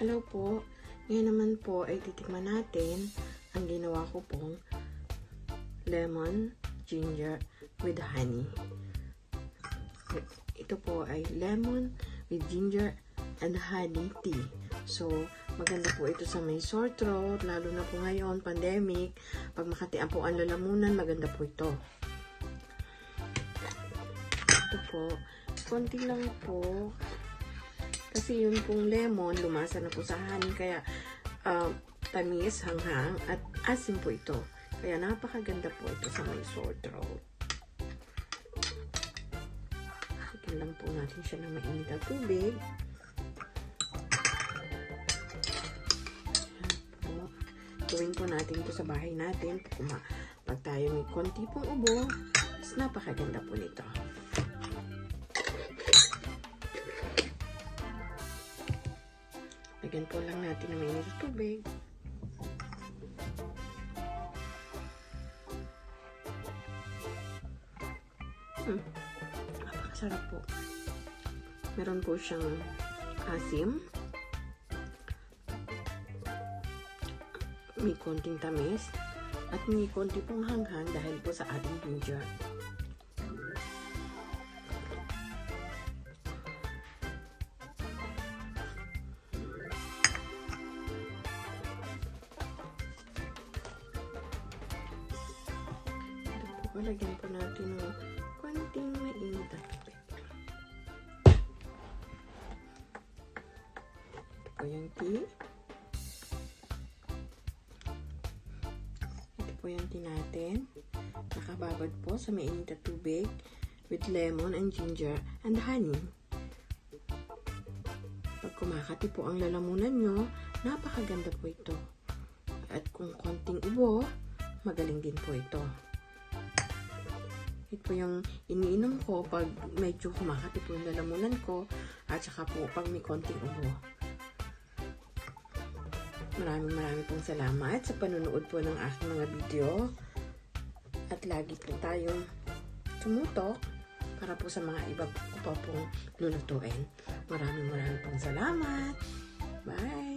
Hello po. Ngayon naman po ay titikman natin ang ginawa ko pong lemon ginger with honey. Ito po ay lemon with ginger and honey tea. So, maganda po ito sa may sore throat, lalo na po ngayon, pandemic. Pag makatian po ang lalamunan, maganda po ito. Ito po, konti lang po. Kasi yung pong lemon, lumasa na po sa honey, kaya tamis, hanghang, at asim po ito. Kaya napakaganda po ito sa may sore throat. Sikin lang po natin siya ng mainit na tubig. Gawin po natin ito sa bahay natin. Pag tayo may konti pong ubo, mas napakaganda po nito. Lagyan po lang natin ng mainit na tubig. Napakasarap po. Meron po siyang asim. May konting tamis. At may konti pong hanghang dahil po sa ating ginger. Lagyan po natin ng konting mainit na tubig. Ito po yung tea. Ito po yung tea natin. Nakababad po sa mainit na tubig with lemon and ginger and honey. Pag kumakati po ang lalamunan nyo, napakaganda po ito. At kung konting ubo, magaling din po ito. Ito po yung iniinom ko pag medyo kumakati po yung lalamunan ko at saka po pag may konting ubo. Maraming pong salamat sa panunood po ng aking mga video at lagi po tayong tumutok para po sa mga iba po pong lulutuin. Maraming pong salamat. Bye!